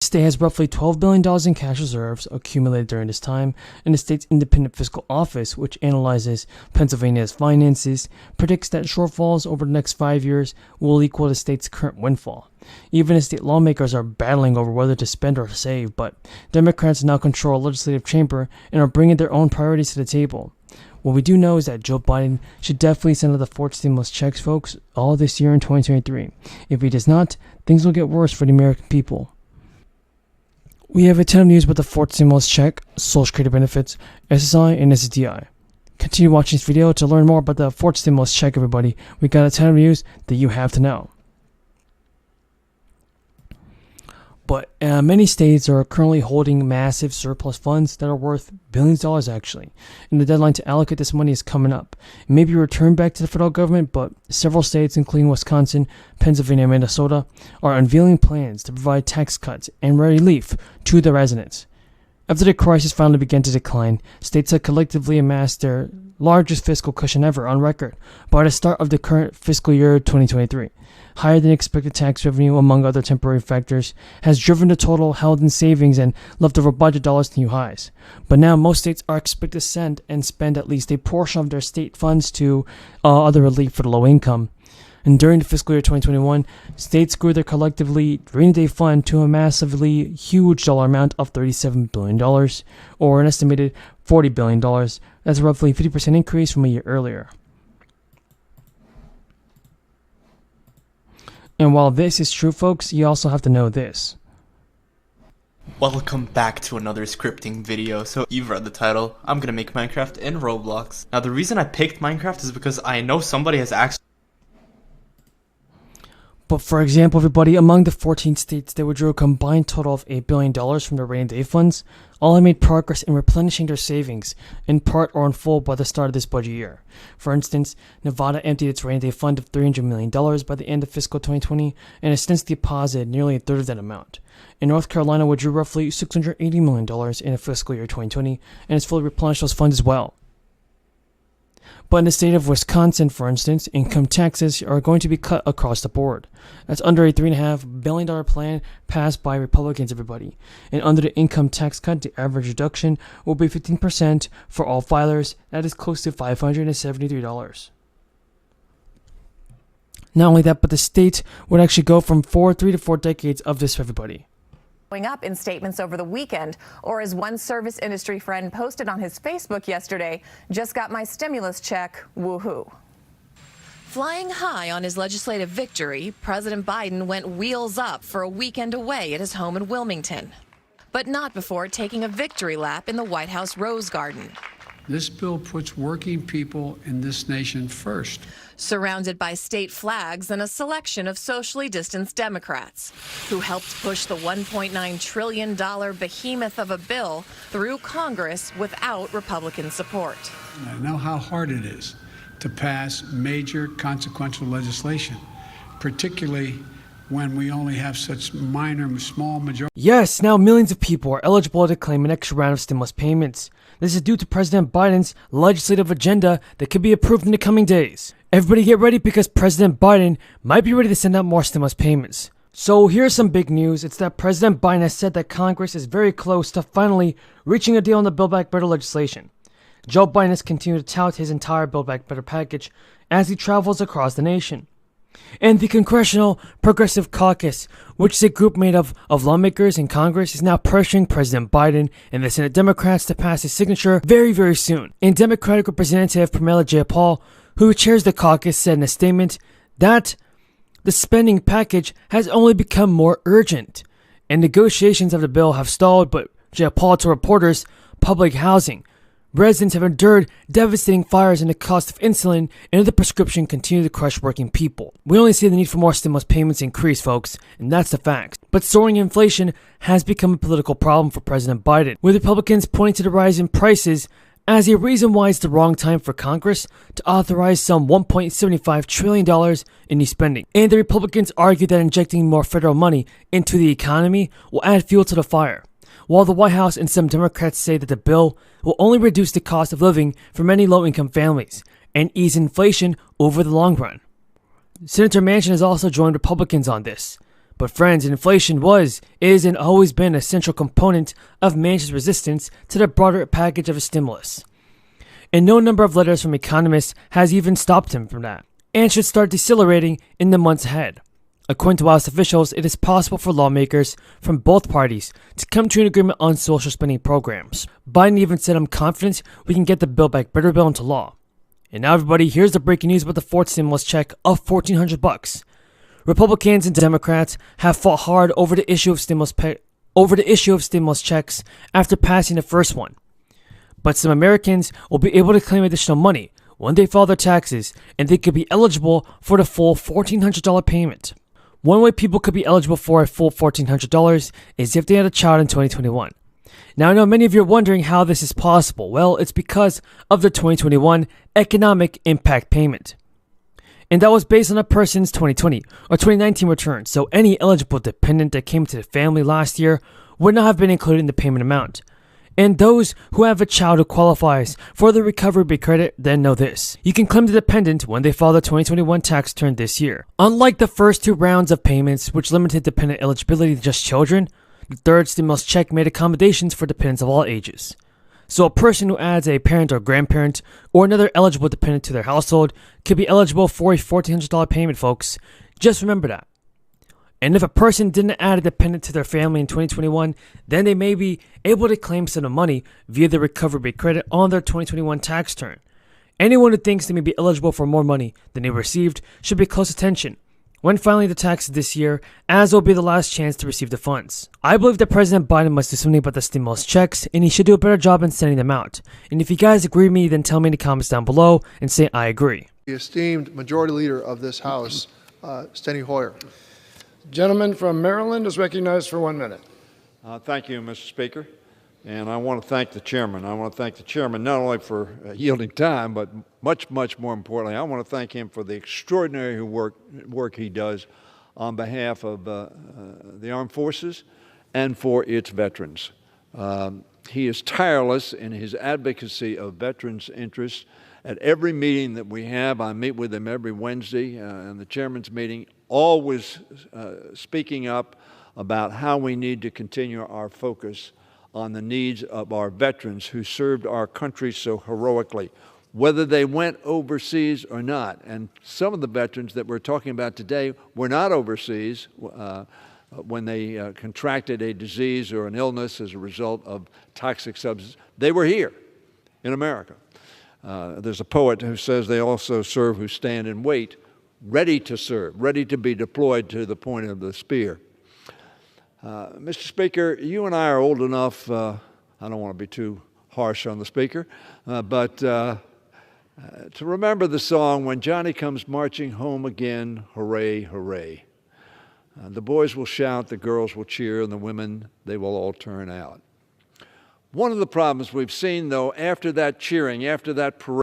The state has roughly $12 billion in cash reserves accumulated during this time, and the state's independent fiscal office, which analyzes Pennsylvania's finances, predicts that shortfalls over the next 5 years will equal the state's current windfall. Even as state lawmakers are battling over whether to spend or save, but Democrats now control a legislative chamber and are bringing their own priorities to the table. What we do know is that Joe Biden should definitely send out the fourth stimulus checks, folks, all this year in 2023. If he does not, things will get worse for the American people. We have a ton of news about the fourth stimulus check, Social Security benefits, SSI, and SSDI. Continue watching this video to learn more about the fourth stimulus check, everybody. We got a ton of news that you have to know. But many states are currently holding massive surplus funds that are worth billions of dollars, actually. And the deadline to allocate this money is coming up. It may be returned back to the federal government, but several states, including Wisconsin, Pennsylvania, and Minnesota, are unveiling plans to provide tax cuts and relief to the residents. After the crisis finally began to decline, states have collectively amassed their largest fiscal cushion ever on record by the start of the current fiscal year 2023. Higher than expected tax revenue, among other temporary factors, has driven the total held in savings and leftover budget dollars to new highs. But now most states are expected to send and spend at least a portion of their state funds to other relief for the low income. And during the fiscal year 2021, states grew their collectively rainy day fund to a massively huge dollar amount of $37 billion, or an estimated $40 billion. That's a roughly 50% increase from a year earlier. And while this is true, folks, you also have to know this. Welcome back to another scripting video. So you've read the title. I'm gonna make Minecraft in Roblox. Now the reason I picked Minecraft is because I know somebody has actually... But for example, everybody, among the 14 states that withdrew a combined total of $8 billion from their rainy day funds, all have made progress in replenishing their savings, in part or in full, by the start of this budget year. For instance, Nevada emptied its rainy day fund of $300 million by the end of fiscal 2020 and has since deposited nearly a third of that amount. And North Carolina withdrew roughly $680 million in the fiscal year 2020 and has fully replenished those funds as well. But in the state of Wisconsin, for instance, income taxes are going to be cut across the board. That's under a $3.5 billion plan passed by Republicans, everybody. And under the income tax cut, the average reduction will be 15% for all filers. That is close to $573. Not only that, but the state would actually go from 3 to 4 decades of this for everybody. Up in statements over the weekend, or as one service industry friend posted on his Facebook yesterday, just got my stimulus check, woohoo. Flying high on his legislative victory, President Biden went wheels up for a weekend away at his home in Wilmington, but not before taking a victory lap in the White House Rose Garden. This bill puts working people in this nation first. Surrounded by state flags and a selection of socially distanced Democrats who helped push the $1.9 trillion behemoth of a bill through Congress without Republican support. I know how hard it is to pass major consequential legislation, particularly when we only have such minor, small majority. Yes, now millions of people are eligible to claim an extra round of stimulus payments. This is due to President Biden's legislative agenda that could be approved in the coming days. Everybody get ready because President Biden might be ready to send out more stimulus payments. So here's some big news. It's that President Biden has said that Congress is very close to finally reaching a deal on the Build Back Better legislation. Joe Biden has continued to tout his entire Build Back Better package as he travels across the nation. And the Congressional Progressive Caucus, which is a group made of lawmakers in Congress, is now pressuring President Biden and the Senate Democrats to pass his signature very, very soon. And Democratic Representative Pramila Jayapal, who chairs the caucus, said in a statement that the spending package has only become more urgent, and negotiations of the bill have stalled. But Jayapal told reporters, public housing. Residents have endured devastating fires, and the cost of insulin and other prescription continue to crush working people. We only see the need for more stimulus payments increase, folks, and that's the fact. But soaring inflation has become a political problem for President Biden, with Republicans pointing to the rise in prices as a reason why it's the wrong time for Congress to authorize some $1.75 trillion in new spending. And the Republicans argue that injecting more federal money into the economy will add fuel to the fire, while the White House and some Democrats say that the bill will only reduce the cost of living for many low-income families and ease inflation over the long run. Senator Manchin has also joined Republicans on this, But friends, inflation was, is, and always been a central component of Manchin's resistance to the broader package of a stimulus. And no number of letters from economists has even stopped him from that, and should start decelerating in the months ahead. According to House officials, it is possible for lawmakers from both parties to come to an agreement on social spending programs. Biden even said, "I'm confident we can get the Build Back Better bill into law." And now everybody, here's the breaking news about the fourth stimulus check of $1,400. Republicans and Democrats have fought hard over the issue of stimulus checks after passing the first one. But some Americans will be able to claim additional money when they file their taxes, and they could be eligible for the full $1,400 payment. One way people could be eligible for a full $1,400 is if they had a child in 2021. Now, I know many of you are wondering how this is possible. Well, it's because of the 2021 Economic Impact Payment. And that was based on a person's 2020 or 2019 return, so any eligible dependent that came to the family last year would not have been included in the payment amount. And those who have a child who qualifies for the recovery pay credit then know this: you can claim the dependent when they file the 2021 tax return this year. Unlike the first two rounds of payments, which limited dependent eligibility to just children, the third stimulus check made accommodations for dependents of all ages. So a person who adds a parent or grandparent or another eligible dependent to their household could be eligible for a $1,400 payment, folks. Just remember that. And if a person didn't add a dependent to their family in 2021, then they may be able to claim some money via the recovery pay credit on their 2021 tax return. Anyone who thinks they may be eligible for more money than they received should pay close attention when filing the taxes this year, as will be the last chance to receive the funds. I believe that President Biden must do something about the stimulus checks, and he should do a better job in sending them out. And if you guys agree with me, then tell me in the comments down below and say I agree. The esteemed Majority Leader of this House, Steny Hoyer. Gentleman from Maryland is recognized for 1 minute. Thank you, Mr. Speaker. And I want to thank the chairman. I want to thank the chairman not only for yielding time, but much more importantly, I want to thank him for the extraordinary work he does on behalf of the armed forces and for its veterans. He is tireless in his advocacy of veterans' interests. At every meeting that we have, I meet with him every Wednesday in the chairman's meeting, always speaking up about how we need to continue our focus on the needs of our veterans who served our country so heroically, whether they went overseas or not. And some of the veterans that we're talking about today were not overseas when they contracted a disease or an illness as a result of toxic substances. They were here in America. There's a poet who says they also serve who stand and wait, ready to serve, ready to be deployed to the point of the spear. Mr. Speaker, you and I are old enough, I don't want to be too harsh on the Speaker, but to remember the song, "When Johnny Comes Marching Home Again, Hooray, Hooray." The boys will shout, the girls will cheer, and the women, they will all turn out. One of the problems we've seen, though, after that cheering, after that parade,